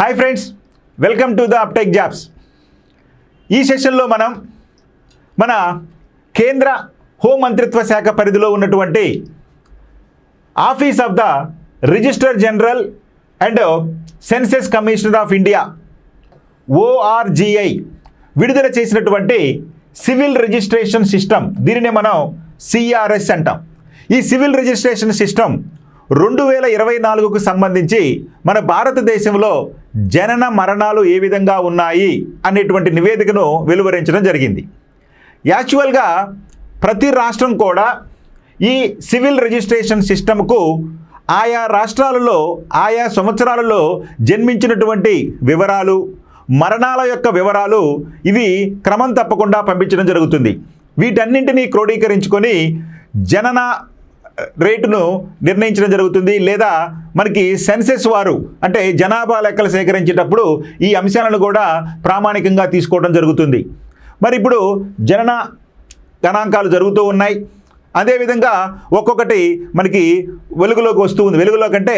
Hi friends, welcome to the అప్టెక్ jobs. ఈ సెషన్లో మనం మన కేంద్ర హోంమంత్రిత్వ శాఖ పరిధిలో ఉన్నటువంటి office of the register general and census commissioner of India ORGI విడుదల చేసినటువంటి సివిల్ రిజిస్ట్రేషన్ సిస్టమ్, దీనినే మనం CRS అంటాం. ఈ సివిల్ రిజిస్ట్రేషన్ సిస్టమ్ 2024కు సంబంధించి మన భారతదేశంలో జనన మరణాలు ఏ విధంగా ఉన్నాయి అనేటువంటి నివేదికను వెలువరించడం జరిగింది. యాక్చువల్గా ప్రతి రాష్ట్రం కూడా ఈ సివిల్ రిజిస్ట్రేషన్ సిస్టమ్కు ఆయా రాష్ట్రాలలో ఆయా సంవత్సరాలలో జన్మించినటువంటి వివరాలు, మరణాల యొక్క వివరాలు ఇవి క్రమం తప్పకుండా పంపించడం జరుగుతుంది. వీటన్నింటినీ క్రోడీకరించుకొని జనన రేటును నిర్ణయించడం జరుగుతుంది. లేదా మనకి సెన్సెస్ వారు అంటే జనాభా లెక్కలు సేకరించేటప్పుడు ఈ అంశాలను కూడా ప్రామాణికంగా తీసుకోవడం జరుగుతుంది. మరి ఇప్పుడు జనన గణాంకాలు జరుగుతూ ఉన్నాయి. అదేవిధంగా ఒక్కొక్కటి మనకి వెలుగులోకి వస్తూ ఉంది. వెలుగులో కంటే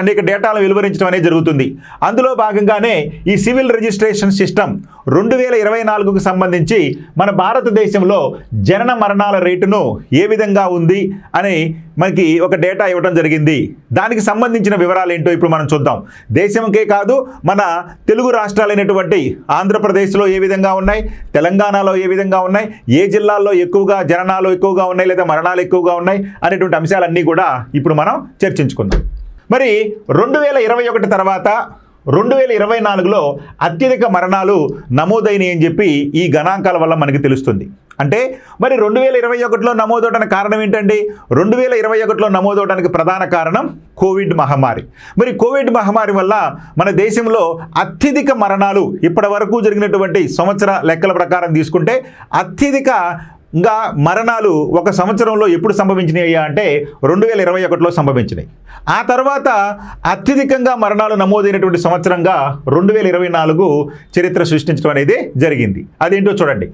అనేక డేటాలను వెలువరించడం అనేది జరుగుతుంది. అందులో భాగంగానే ఈ సివిల్ రిజిస్ట్రేషన్ సిస్టమ్ 2024కు సంబంధించి మన భారతదేశంలో జనన మరణాల రేటును ఏ విధంగా ఉంది అని మనకి ఒక డేటా ఇవ్వడం జరిగింది. దానికి సంబంధించిన వివరాలు ఏంటో ఇప్పుడు మనం చూద్దాం. దేశంకే కాదు, మన తెలుగు రాష్ట్రాలైనటువంటి ఆంధ్రప్రదేశ్లో ఏ విధంగా ఉన్నాయి, తెలంగాణలో ఏ విధంగా ఉన్నాయి, ఏ జిల్లాల్లో ఎక్కువగా జననాలు ఎక్కువగా ఉన్నాయి లేదా మరణాలు ఎక్కువగా ఉన్నాయి అనేటువంటి అంశాలన్నీ కూడా ఇప్పుడు మనం చర్చించుకుందాం. మరి 2021 తర్వాత 2024లో అత్యధిక మరణాలు నమోదైనాయి అని చెప్పి ఈ గణాంకాల వల్ల మనకి తెలుస్తుంది. అంటే మరి 2021లో నమోదవడానికి కారణం ఏంటండి? 2021లో నమోదవడానికి ప్రధాన కారణం కోవిడ్ మహమ్మారి. మరి కోవిడ్ మహమ్మారి వల్ల మన దేశంలో అత్యధిక మరణాలు ఇప్పటి వరకు జరిగినటువంటి సంవత్సర లెక్కల ప్రకారం తీసుకుంటే అత్యధికంగా మరణాలు ఒక సంవత్సరంలో ఎప్పుడు సంభవించినాయి అంటే 2021లో సంభవించినాయి. ఆ తర్వాత అత్యధికంగా మరణాలు నమోదైనటువంటి సంవత్సరంగా 2024 చరిత్ర సృష్టించడం అనేది జరిగింది. అదేంటో చూడండి.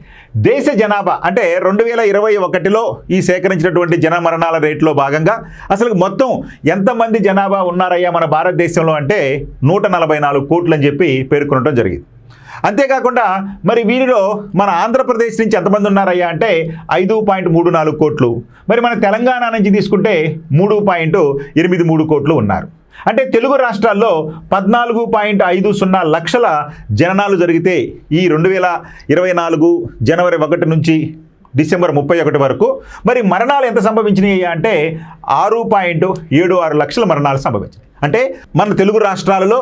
దేశ జనాభా అంటే 2021లో ఈ సేకరించినటువంటి జన మరణాల రేట్లో భాగంగా అసలు మొత్తం ఎంతమంది జనాభా ఉన్నారయ్యా మన భారతదేశంలో అంటే 144 కోట్లు అని చెప్పి పేర్కొనడం జరిగింది. అంతేకాకుండా మరి వీరిలో మన ఆంధ్రప్రదేశ్ నుంచి ఎంతమంది ఉన్నారయ్యా అంటే 5.34 కోట్లు. మరి మన తెలంగాణ నుంచి తీసుకుంటే 3.83 కోట్లు ఉన్నారు. అంటే తెలుగు రాష్ట్రాల్లో 14.50 లక్షల జననాలు జరిగితే ఈ 2024 జనవరి 1 నుంచి డిసెంబర్ 31 వరకు మరి మరణాలు ఎంత సంభవించినాయి అంటే 6.76 లక్షల మరణాలు సంభవించినాయి. అంటే మన తెలుగు రాష్ట్రాలలో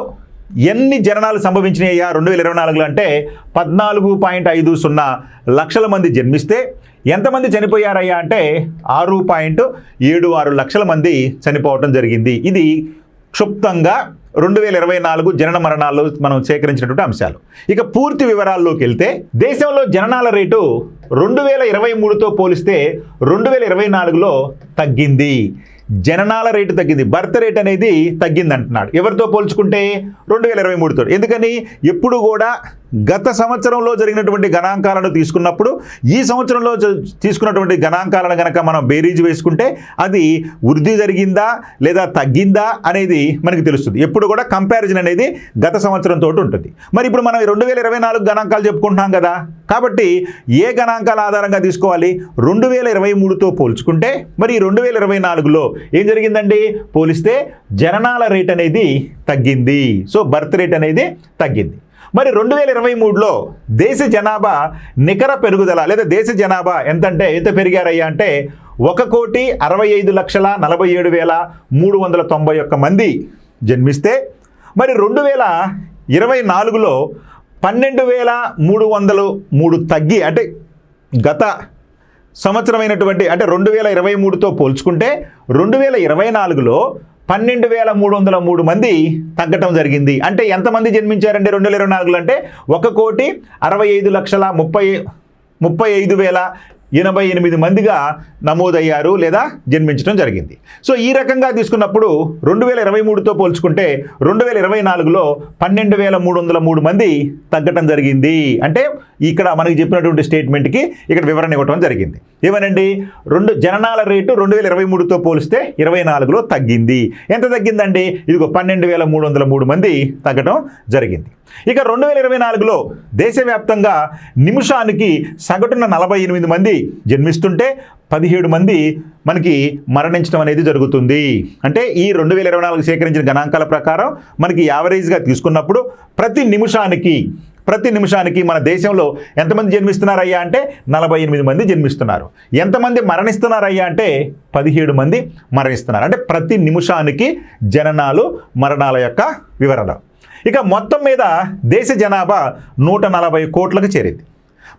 ఎన్ని జననాలు సంభవించినాయా 2024లో అంటే 14.50 లక్షల మంది జన్మిస్తే ఎంతమంది చనిపోయారయ్యా అంటే 6.76 లక్షల మంది చనిపోవటం జరిగింది. ఇది క్షుప్తంగా 2024 జనన మరణాల్లో మనం సేకరించినటువంటి అంశాలు. ఇక పూర్తి వివరాల్లోకి వెళ్తే దేశంలో జననాల రేటు 2023తో పోలిస్తే 2024లో తగ్గింది. జననాల రేటు తగ్గింది, బర్త్ రేట్ అనేది తగ్గింది అంటున్నాడు. ఎవరితో పోల్చుకుంటే 2023తో. ఎందుకని? ఎప్పుడు కూడా గత సంవత్సరంలో జరిగినటువంటి గణాంకాలను తీసుకున్నప్పుడు ఈ సంవత్సరంలో తీసుకున్నటువంటి గణాంకాలను కనుక మనం బేరీజు వేసుకుంటే అది వృద్ధి జరిగిందా లేదా తగ్గిందా అనేది మనకి తెలుస్తుంది. ఎప్పుడు కూడా కంపారిజన్ అనేది గత సంవత్సరంతో ఉంటుంది. మరి ఇప్పుడు మనం 2024 గణాంకాలు చెప్పుకుంటున్నాం కదా, కాబట్టి ఏ గణాంకాల ఆధారంగా తీసుకోవాలి? 2023తో పోల్చుకుంటే మరి 2024లో ఏం జరిగిందండి? పోలిస్తే జననాల రేట్ అనేది తగ్గింది. సో బర్త్ రేట్ అనేది తగ్గింది. మరి 2023లో దేశ జనాభా నికర పెరుగుదల లేదా దేశ జనాభా ఎంత పెరిగారయ్యా అంటే 1,60,47,391 మంది జన్మిస్తే మరి 2024లో 12,303 తగ్గి అంటే గత సంవత్సరమైనటువంటి అంటే 2023తో పోల్చుకుంటే 2024లో 12,303 మంది తగ్గటం జరిగింది. అంటే ఎంతమంది జన్మించారంటే 2024లో అంటే 1,65,35,000 88 మందిగా నమోదయ్యారు లేదా జన్మించడం జరిగింది. సో ఈ రకంగా తీసుకున్నప్పుడు 2023తో పోల్చుకుంటే 2024లో 12,303 మంది తగ్గటం జరిగింది. అంటే ఇక్కడ మనకి చెప్పినటువంటి స్టేట్మెంట్కి ఇక్కడ వివరణ ఇవ్వటం జరిగింది. ఏమనండి, జననాల రేటు 2023తో పోలిస్తే 24లో తగ్గింది. ఎంత తగ్గిందండి? ఇదిగో 12,303 మంది తగ్గటం జరిగింది. ఇక 2024లో దేశవ్యాప్తంగా నిమిషానికి సగటున 48 మంది జన్మిస్తుంటే 17 మంది మనకి మరణించడం అనేది జరుగుతుంది. అంటే ఈ 2024 సేకరించిన గణాంకాల ప్రకారం మనకి యావరేజ్గా తీసుకున్నప్పుడు ప్రతి నిమిషానికి మన దేశంలో ఎంతమంది జన్మిస్తున్నారయ్యా అంటే 48 మంది జన్మిస్తున్నారు. ఎంతమంది మరణిస్తున్నారయ్యా అంటే 17 మంది మరణిస్తున్నారు. అంటే ప్రతి నిమిషానికి మరణాల యొక్క వివరణ. ఇక మొత్తం మీద దేశ జనాభా 140 కోట్లకు చేరింది.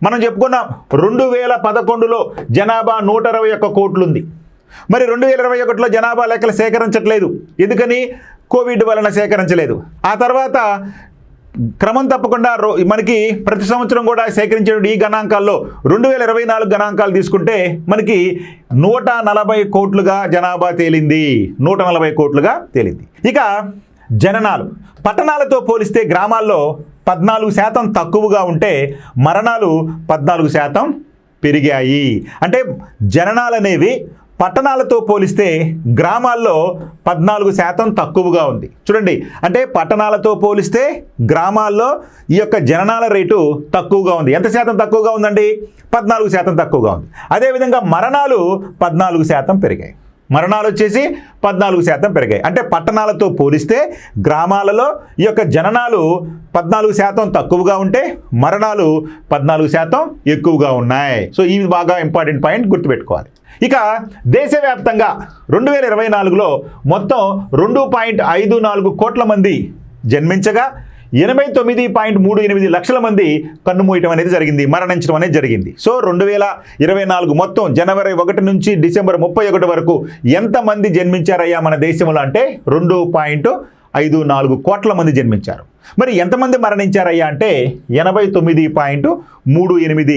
మనం చెప్పుకున్నాం 2011లో జనాభా 121 కోట్లు ఉంది. మరి 2021లో జనాభా లెక్కలు సేకరించట్లేదు. ఎందుకని? కోవిడ్ వలన సేకరించలేదు. ఆ తర్వాత క్రమం తప్పకుండా మనకి ప్రతి సంవత్సరం కూడా సేకరించే ఈ గణాంకాల్లో 2024 గణాంకాలు తీసుకుంటే మనకి 140 కోట్లుగా జనాభా తేలింది. 140 కోట్లుగా తేలింది. ఇక జననాలు పట్టణాలతో పోలిస్తే గ్రామాల్లో 14% తక్కువగా ఉంటే మరణాలు 14% పెరిగాయి. అంటే జననాలు అనేవి పట్టణాలతో పోలిస్తే గ్రామాల్లో 14% తక్కువగా ఉంది. చూడండి, అంటే పట్టణాలతో పోలిస్తే గ్రామాల్లో ఈ యొక్క జననాల రేటు తక్కువగా ఉంది. ఎంత శాతం తక్కువగా ఉందండి? 14% తక్కువగా ఉంది. అదేవిధంగా మరణాలు 14% పెరిగాయి. మరణాలు వచ్చేసి 14% పెరిగాయి. అంటే పట్టణాలతో పోలిస్తే గ్రామాలలో ఈ యొక్క జననాలు 14% తక్కువగా ఉంటే మరణాలు 14% ఎక్కువగా ఉన్నాయి. సో ఇవి బాగా ఇంపార్టెంట్ పాయింట్ గుర్తుపెట్టుకోవాలి. ఇక దేశవ్యాప్తంగా 2024లో మొత్తం 2.54 కోట్ల మంది జన్మించగా 89.38 లక్షల మంది కన్నుమూయటం అనేది జరిగింది, మరణించడం అనేది జరిగింది. సో 2024 మొత్తం జనవరి 1 నుంచి డిసెంబర్ 31 వరకు ఎంతమంది జన్మించారయ్యా మన దేశంలో అంటే 2.54 కోట్ల మంది జన్మించారు. మరి ఎంతమంది మరణించారయ్యా అంటే 89.38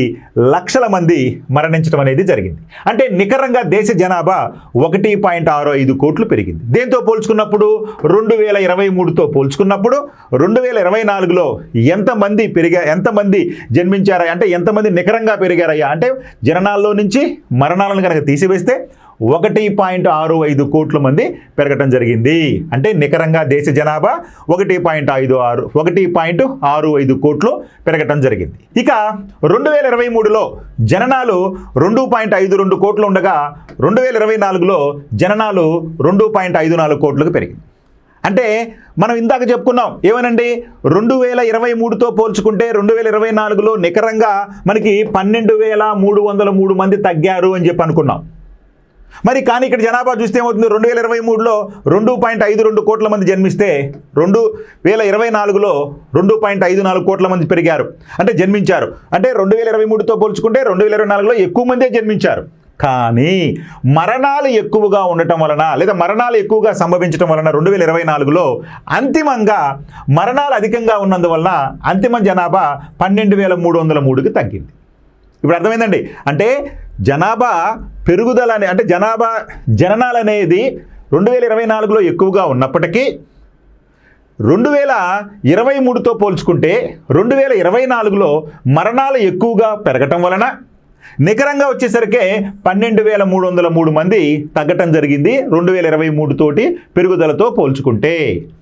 లక్షల మంది మరణించడం అనేది జరిగింది. అంటే నికరంగా దేశ జనాభా 1.65 కోట్లు పెరిగింది. దేంతో పోల్చుకున్నప్పుడు 2023తో పోల్చుకున్నప్పుడు 2024లో ఎంతమంది జన్మించారా అంటే ఎంతమంది నికరంగా పెరిగారయ్యా అంటే జననాల్లో నుంచి మరణాలను కనుక తీసివేస్తే 1.65 కోట్ల మంది పెరగటం జరిగింది. అంటే నికరంగా దేశ జనాభా 1.65 కోట్లు పెరగటం జరిగింది. ఇక 2023లో జననాలు 2.52 కోట్లు ఉండగా 2024లో జననాలు 2.54 కోట్లకు పెరిగింది. అంటే మనం ఇందాక చెప్పుకున్నాం ఏమనండి, 2023తో పోల్చుకుంటే 2024లో నికరంగా మనకి 12,303 మంది తగ్గారు అని చెప్పి అనుకున్నాం. మరి కానీ ఇక్కడ జనాభా చూస్తే ఏమవుతుంది, 2023లో 2.52 కోట్ల మంది జన్మిస్తే 2024లో 2.54 కోట్ల మంది పెరిగారు అంటే జన్మించారు. అంటే 2023తో పోల్చుకుంటే 2024లో ఎక్కువ మందే జన్మించారు. కానీ మరణాలు ఎక్కువగా ఉండటం వలన లేదా మరణాలు ఎక్కువగా సంభవించడం వలన 2024లో అంతిమంగా మరణాలు అధికంగా ఉన్నందువలన అంతిమ జనాభా 12,303కి తగ్గింది. ఇప్పుడు అర్థమైందండి. అంటే జనాభా పెరుగుదల అంటే జననాలు అనేది 2024లో ఎక్కువగా ఉన్నప్పటికీ 2023తో పోల్చుకుంటే 2024లో మరణాలు ఎక్కువగా పెరగటం వలన నికరంగా వచ్చేసరికి 12,303 మంది తగ్గటం జరిగింది 2023 తోటి పెరుగుదలతో పోల్చుకుంటే.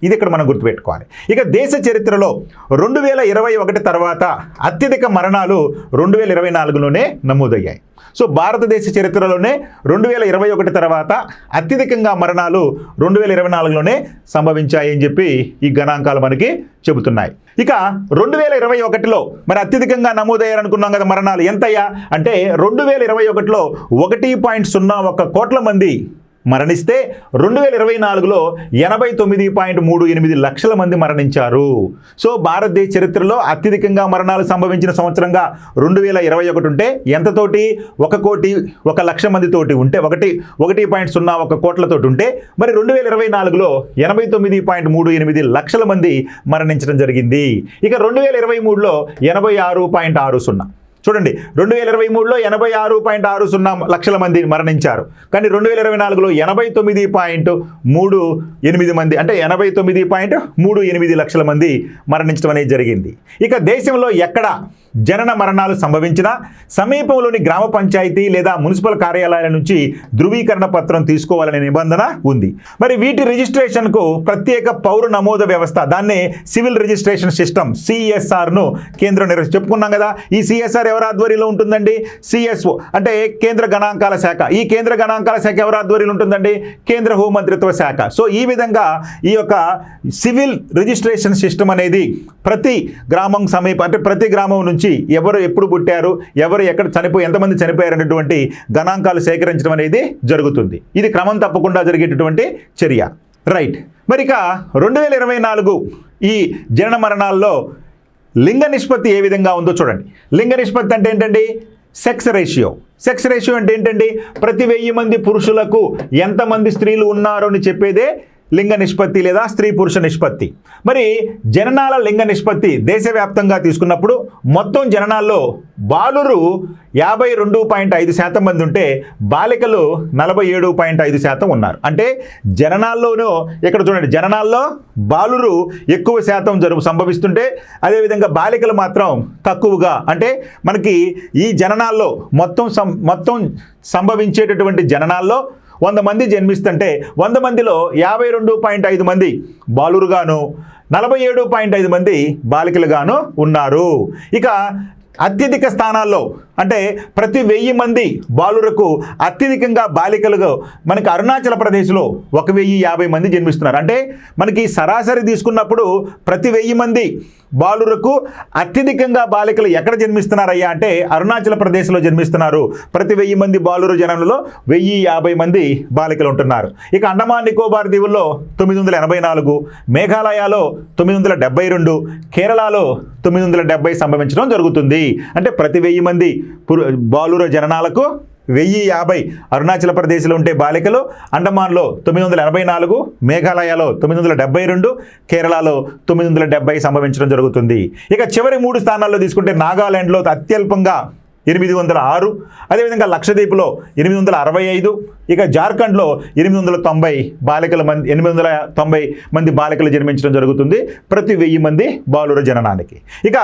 ఇది ఇక్కడ మనం గుర్తుపెట్టుకోవాలి. ఇక దేశ చరిత్రలో 2021 తర్వాత అత్యధిక మరణాలు 2024లోనే నమోదయ్యాయి. సో భారతదేశ చరిత్రలోనే 2021 తర్వాత అత్యధికంగా మరణాలు 2024లోనే సంభవించాయి అని చెప్పి ఈ గణాంకాలు మనకి చెబుతున్నాయి. ఇక 2021లో మరి అత్యధికంగా నమోదయ్యారనుకున్నాం కదా మరణాలు ఎంతయ్యా అంటే 2021లో 1.01 కోట్ల మంది మరణిస్తే 2024లో 89.38 లక్షల మంది మరణించారు. సో భారతదేశ చరిత్రలో అత్యధికంగా మరణాలు సంభవించిన సంవత్సరంగా 2021 ఉంటే ఎంతతోటి 1 లక్ష మందితోటి ఉంటే 1.01 కోట్లతోటి ఉంటే మరి 2024లో 89.38 లక్షల మంది మరణించడం జరిగింది. ఇక 2023లో 86.60. చూడండి 2023లో 86.60 లక్షల మంది మరణించారు. కానీ 2024లో 89.38 మంది, అంటే 89.38 లక్షల మంది మరణించడం అనేది జరిగింది. ఇక దేశంలో ఎక్కడ జనన మరణాలు సంభవించినా సమీపంలోని గ్రామ పంచాయతీ లేదా మున్సిపల్ కార్యాలయాల నుంచి ధృవీకరణ పత్రం తీసుకోవాలనే నిబంధన ఉంది. మరి వీటి రిజిస్ట్రేషన్కు ప్రత్యేక పౌర నమోదు వ్యవస్థ, దాన్నే సివిల్ రిజిస్ట్రేషన్ సిస్టమ్ సిఎస్ఆర్ను కేంద్రం చెప్పుకున్నాం కదా. ఈ సిఎస్ఆర్ ఎవరి ఆధ్వర్యంలో ఉంటుందండి? సిఎస్ఓ అంటే కేంద్ర గణాంకాల శాఖ. ఈ కేంద్ర గణాంకాల శాఖ ఎవరి ఆధ్వర్యంలో ఉంటుందండి? కేంద్ర హోంమంత్రిత్వ శాఖ. సో ఈ విధంగా ఈ యొక్క సివిల్ రిజిస్ట్రేషన్ సిస్టమ్ అనేది ప్రతి గ్రామం అంటే ప్రతి గ్రామం నుంచి ఎవరు ఎప్పుడు పుట్టారు, ఎవరు ఎక్కడ ఎంతమంది చనిపోయారు అనేటువంటి గణాంకాలు సేకరించడం అనేది జరుగుతుంది. ఇది క్రమం తప్పకుండా జరిగేటటువంటి చర్య. రైట్. మరి ఇక 2024 ఈ జనన మరణాల్లో లింగ నిష్పత్తి ఏ విధంగా ఉందో చూడండి. లింగ నిష్పత్తి అంటే ఏంటండి? Sex ratio. సెక్స్ రేషియో అంటే ఏంటండి? ప్రతి 1000 మంది పురుషులకు ఎంతమంది స్త్రీలు ఉన్నారు అని చెప్పేదే లింగ నిష్పత్తి లేదా స్త్రీ పురుష నిష్పత్తి. మరి జననాల లింగ నిష్పత్తి దేశవ్యాప్తంగా తీసుకున్నప్పుడు మొత్తం జననాల్లో బాలురు 52.5% మంది ఉంటే బాలికలు 47.5% ఉన్నారు. అంటే జననాల్లోనూ ఇక్కడ చూడండి, జననాల్లో బాలురు ఎక్కువ శాతం సంభవిస్తుంటే అదేవిధంగా బాలికలు మాత్రం తక్కువగా. అంటే మనకి ఈ జననాల్లో మొత్తం సంభవించేటటువంటి జననాల్లో 100 మంది జన్మిస్తుంటే 100 మందిలో 52.5 మంది బాలురుగాను 47.5 మంది బాలికలుగాను ఉన్నారు. ఇక అత్యధిక స్థానాల్లో అంటే ప్రతి 1000 మంది బాలురకు అత్యధికంగా బాలికలుగా మనకి అరుణాచల్ ప్రదేశ్లో 1050 మంది జన్మిస్తున్నారు. అంటే మనకి సరాసరి తీసుకున్నప్పుడు ప్రతి 1000 మంది బాలురకు అత్యధికంగా బాలికలు ఎక్కడ జన్మిస్తున్నారయ్యా అంటే అరుణాచల్ ప్రదేశ్లో జన్మిస్తున్నారు. ప్రతి 1000 మంది బాలురు జనంలో 1050 మంది బాలికలు ఉంటున్నారు. ఇక అండమాన్ నికోబార్ దీవుల్లో 984, మేఘాలయలో 972, కేరళలో 970 సంభవించడం జరుగుతుంది. అంటే ప్రతి 1000 మంది బాలుర జననాలకు 1050 అరుణాచల్ ప్రదేశ్లో ఉంటే బాలికలు, అండమాన్లో 984, మేఘాలయలో 972, కేరళలో 970 సంభవించడం జరుగుతుంది. ఇక చివరి 3 స్థానాల్లో తీసుకుంటే నాగాలాండ్లో అత్యల్పంగా 806, అదేవిధంగా లక్షద్వీప్లో 865, ఇక జార్ఖండ్లో 890 మంది బాలికలు జన్మించడం జరుగుతుంది ప్రతి 1000 మంది బాలుర జననానికి. ఇక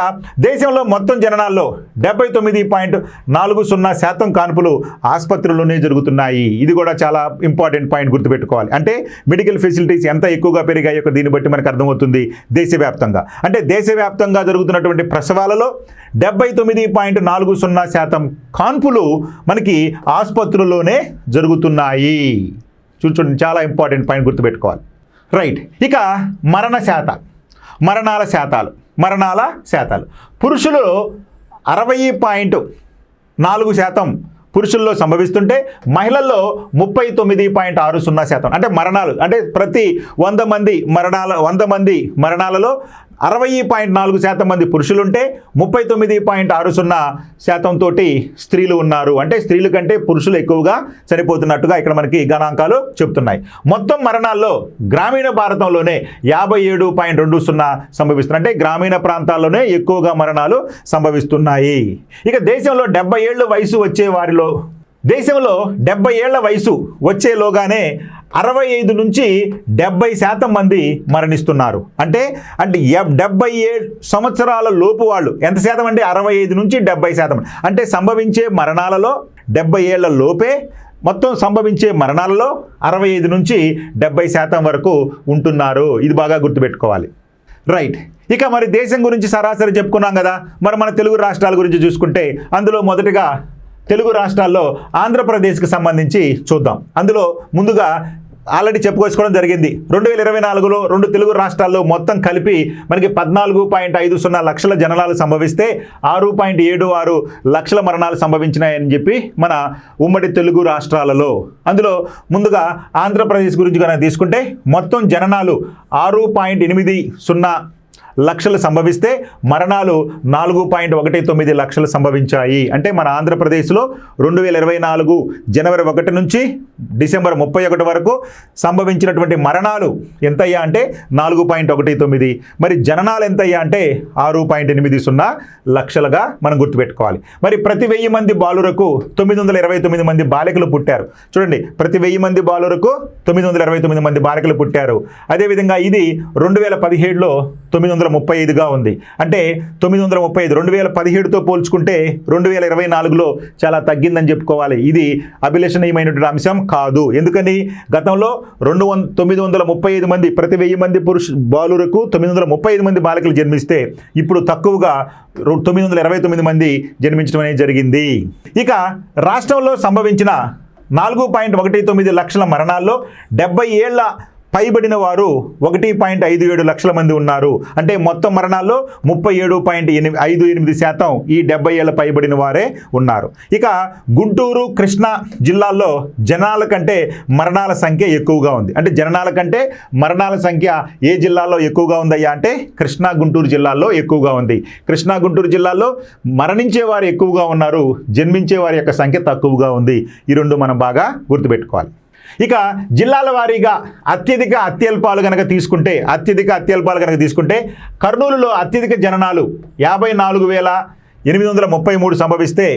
దేశంలో మొత్తం జననాల్లో 79.40% కాన్పులు ఆసుపత్రుల్లోనే జరుగుతున్నాయి. ఇది కూడా చాలా ఇంపార్టెంట్ పాయింట్ గుర్తుపెట్టుకోవాలి. అంటే మెడికల్ ఫెసిలిటీస్ ఎంత ఎక్కువగా పెరిగాయో దీన్ని బట్టి మనకు అర్థమవుతుంది దేశవ్యాప్తంగా. అంటే దేశవ్యాప్తంగా జరుగుతున్నటువంటి ప్రసవాలలో 79.40% కాన్పులు మనకి ఆసుపత్రుల్లోనే జరుగుతున్నాయి. చూడండి, చాలా ఇంపార్టెంట్ పాయింట్ గుర్తుపెట్టుకోవాలి. రైట్. ఇక మరణాల శాతాలు పురుషులు 60.4% పురుషుల్లో సంభవిస్తుంటే మహిళల్లో 39.60%. అంటే మరణాలు అంటే ప్రతి 100 మంది మరణాలలో 60.4% మంది పురుషులుంటే 39.60% తోటి స్త్రీలు ఉన్నారు. అంటే స్త్రీల కంటే పురుషులు ఎక్కువగా చనిపోతున్నట్టుగా ఇక్కడ మనకి గణాంకాలు చెప్తున్నాయి. మొత్తం మరణాల్లో గ్రామీణ భారతంలోనే 57.20 సంభవిస్తున్నాయి. అంటే గ్రామీణ ప్రాంతాల్లోనే ఎక్కువగా మరణాలు సంభవిస్తున్నాయి. ఇక దేశంలో 70 ఏళ్ల వయసు వచ్చే వారిలో దేశంలో 70 ఏళ్ల వయసు వచ్చేలోగానే 65 నుంచి 70% మంది మరణిస్తున్నారు. అంటే 77 సంవత్సరాల లోపు వాళ్ళు ఎంత శాతం అంటే 65 నుంచి 70%. అంటే సంభవించే మరణాలలో 70 ఏళ్ల లోపే మొత్తం సంభవించే మరణాలలో 65 నుంచి 70% వరకు ఉంటున్నారు. ఇది బాగా గుర్తుపెట్టుకోవాలి. రైట్. ఇక మరి దేశం గురించి సరాసరి చెప్పుకున్నాం కదా. మరి మన తెలుగు రాష్ట్రాల గురించి చూసుకుంటే అందులో మొదటిగా తెలుగు రాష్ట్రాల్లో ఆంధ్రప్రదేశ్కి సంబంధించి చూద్దాం. అందులో ముందుగా ఆల్రెడీ చెప్పుకోసుకోవడం జరిగింది. 2024లో 2 తెలుగు రాష్ట్రాల్లో మొత్తం కలిపి మనకి 14.50 లక్షల జననాలు సంభవిస్తే 6.76 లక్షల మరణాలు సంభవించినాయని చెప్పి మన ఉమ్మడి తెలుగు రాష్ట్రాలలో. అందులో ముందుగా ఆంధ్రప్రదేశ్ గురించి కనుక తీసుకుంటే మొత్తం జననాలు 6.80 లక్షలు సంభవిస్తే మరణాలు 4.19 లక్షలు సంభవించాయి. అంటే మన ఆంధ్రప్రదేశ్లో 2024 జనవరి 1 నుంచి డిసెంబర్ 31 వరకు సంభవించినటువంటి మరణాలు ఎంతయ్యా అంటే 4.19. మరి జననాలు ఎంతయ్యా అంటే 6.80 లక్షలుగా మనం గుర్తుపెట్టుకోవాలి. మరి ప్రతి 1000 మంది బాలురకు 929 మంది బాలికలు పుట్టారు. చూడండి, ప్రతి 1000 మంది బాలురకు 929 మంది బాలికలు పుట్టారు. అదేవిధంగా ఇది 2017లో 935గా ఉంది. అంటే 935 2017తో పోల్చుకుంటే 2024లో చాలా తగ్గిందని చెప్పుకోవాలి. ఇది అభిలషణీయమైనటువంటి అంశం కాదు. ఎందుకని గతంలో 935 మంది ప్రతి 1000 మంది బాలురకు 935 మంది బాలికలు జన్మిస్తే ఇప్పుడు తక్కువగా 929 మంది జన్మించడం అనేది జరిగింది. ఇక రాష్ట్రంలో సంభవించిన 4.19 లక్షల మరణాల్లో 70 ఏళ్ల పైబడిన వారు 1.57 లక్షల మంది ఉన్నారు. అంటే మొత్తం మరణాల్లో 37.58% ఈ 70 ఏళ్ల పైబడిన వారే ఉన్నారు. ఇక గుంటూరు, కృష్ణా జిల్లాల్లో జనాల కంటే మరణాల సంఖ్య ఎక్కువగా ఉంది. అంటే జననాల కంటే మరణాల సంఖ్య ఏ జిల్లాలో ఎక్కువగా ఉందయ్యా అంటే కృష్ణా, గుంటూరు జిల్లాల్లో ఎక్కువగా ఉంది. కృష్ణా, గుంటూరు జిల్లాల్లో మరణించే వారు ఎక్కువగా ఉన్నారు, జన్మించే వారి యొక్క సంఖ్య తక్కువగా ఉంది. ఈ రెండు మనం బాగా గుర్తుపెట్టుకోవాలి. ఇక జిల్లాల వారీగా అత్యధిక అత్యల్పాలు కనుక తీసుకుంటే కర్నూలులో అత్యధిక జననాలు 54,833 సంభవిస్తే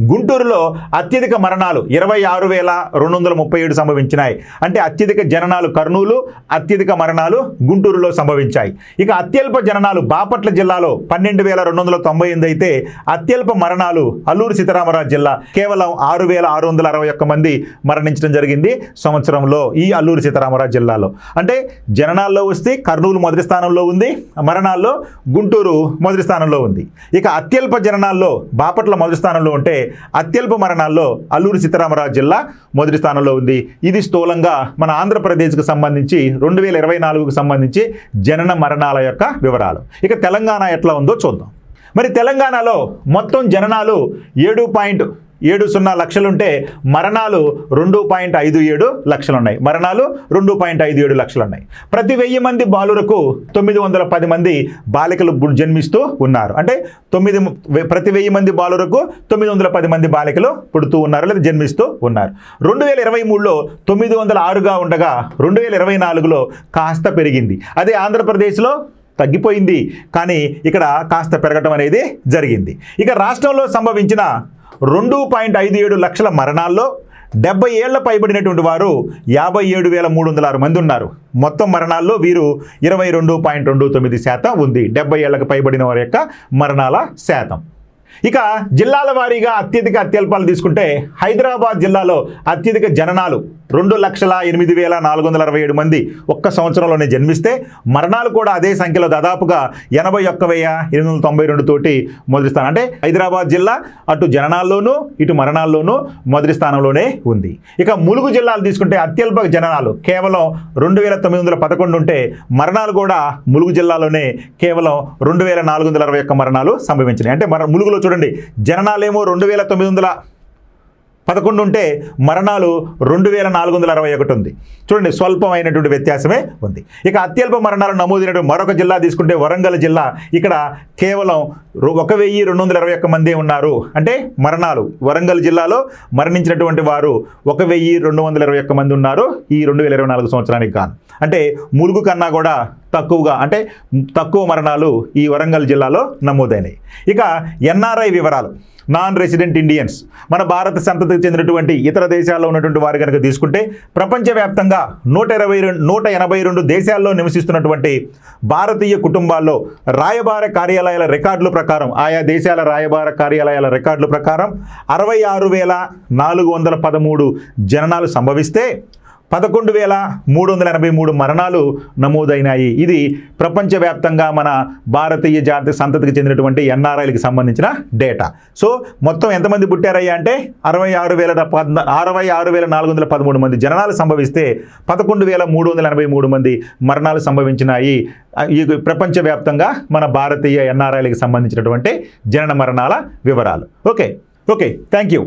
గుంటూరులో అత్యధిక మరణాలు 26,237 సంభవించినాయి. అంటే అత్యధిక జననాలు కర్నూలు, అత్యధిక మరణాలు గుంటూరులో సంభవించాయి. ఇక అత్యల్ప జననాలు బాపట్ల జిల్లాలో 12,298 అయితే అత్యల్ప మరణాలు అల్లూరు సీతారామరాజు జిల్లా కేవలం 6,661 మంది మరణించడం జరిగింది సంవత్సరంలో ఈ అల్లూరు సీతారామరాజు జిల్లాలో. అంటే జననాల్లో వస్తే కర్నూలు మొదటి స్థానంలో ఉంది, మరణాల్లో గుంటూరు మొదటి స్థానంలో ఉంది. ఇక అత్యల్ప జననాల్లో బాపట్ల మొదటి స్థానంలో ఉంటే అత్యల్ప మరణాల్లో అల్లూరు సీతారామరాజు జిల్లా మొదటి స్థానంలో ఉంది. ఇది స్థూలంగా మన ఆంధ్రప్రదేశ్కు సంబంధించి 2024కు సంబంధించి జనన మరణాల యొక్క వివరాలు. ఇక తెలంగాణ ఎట్లా ఉందో చూద్దాం. మరి తెలంగాణలో మొత్తం జననాలు 7.70 లక్షలుంటే మరణాలు 2.57 లక్షలున్నాయి. ప్రతి 1000 మంది బాలురకు 910 మంది బాలికలు జన్మిస్తూ ఉన్నారు. అంటే ప్రతి 1000 మంది బాలురకు 910 మంది బాలికలు పుడుతూ ఉన్నారు లేదా జన్మిస్తూ ఉన్నారు. 2023లో 906గా ఉండగా 2024లో కాస్త పెరిగింది. అదే ఆంధ్రప్రదేశ్లో తగ్గిపోయింది, కానీ ఇక్కడ కాస్త పెరగటం అనేది జరిగింది. ఇక రాష్ట్రంలో సంభవించిన 2.57 లక్షల మరణాల్లో 70 ఏళ్ల పైబడినటువంటి వారు 57,306 మంది ఉన్నారు. మొత్తం మరణాల్లో వీరు 22.29% ఉంది 70 ఏళ్లకు పైబడిన వారి యొక్క మరణాల శాతం. ఇక జిల్లాల వారీగా అత్యధిక అత్యల్పాలు తీసుకుంటే హైదరాబాద్ జిల్లాలో అత్యధిక జననాలు 2,08,467 మంది ఒక్క సంవత్సరంలోనే జన్మిస్తే మరణాలు కూడా అదే సంఖ్యలో దాదాపుగా 81,892 తోటి మొదటి స్థానం. అంటే హైదరాబాద్ జిల్లా అటు జననాల్లోనూ ఇటు మరణాల్లోనూ మొదటి స్థానంలోనే ఉంది. ఇక ములుగు జిల్లాలు తీసుకుంటే అత్యల్ప జననాలు కేవలం 2,911 ఉంటే మరణాలు కూడా ములుగు జిల్లాలోనే కేవలం 2,461 మరణాలు సంభవించినాయి. అంటే ములుగులో చూడండి, జననాలేమో 2,911 ఉంటే మరణాలు 2,461 ఉంది. చూడండి, స్వల్పమైనటువంటి వ్యత్యాసమే ఉంది. ఇక అత్యల్ప మరణాలు నమోదైనటువంటి మరొక జిల్లా తీసుకుంటే వరంగల్ జిల్లా. ఇక్కడ కేవలం 1,221 మంది ఉన్నారు. అంటే మరణాలు వరంగల్ జిల్లాలో మరణించినటువంటి వారు 1,221 మంది ఉన్నారు ఈ 2024 సంవత్సరానికి గాను. అంటే ములుగు కన్నా కూడా తక్కువగా, అంటే తక్కువ మరణాలు ఈ వరంగల్ జిల్లాలో నమోదైనాయి. ఇక ఎన్ఆర్ఐ వివరాలు. నాన్ రెసిడెంట్ ఇండియన్స్, మన భారత సంతతికి చెందినటువంటి ఇతర దేశాల్లో ఉన్నటువంటి వారు కనుక తీసుకుంటే ప్రపంచవ్యాప్తంగా 182 దేశాల్లో నివసిస్తున్నటువంటి భారతీయ కుటుంబాల్లో రాయబార కార్యాలయాల రికార్డుల ప్రకారం, ఆయా దేశాల రాయబార కార్యాలయాల రికార్డుల ప్రకారం 66,413 జననాలు సంభవిస్తే 11,383 మరణాలు నమోదైనాయి. ఇది ప్రపంచవ్యాప్తంగా మన భారతీయ జాతి సంతతికి చెందినటువంటి ఎన్ఆర్ఐలకు సంబంధించిన డేటా. సో మొత్తం ఎంతమంది పుట్టారయ్యా అంటే 66,413 మంది జననాలు సంభవిస్తే 11,383 మంది మరణాలు సంభవించినాయి. ఈ ప్రపంచవ్యాప్తంగా మన భారతీయ ఎన్ఆర్ఐలకు సంబంధించినటువంటి జనన మరణాల వివరాలు. Okay, thank you.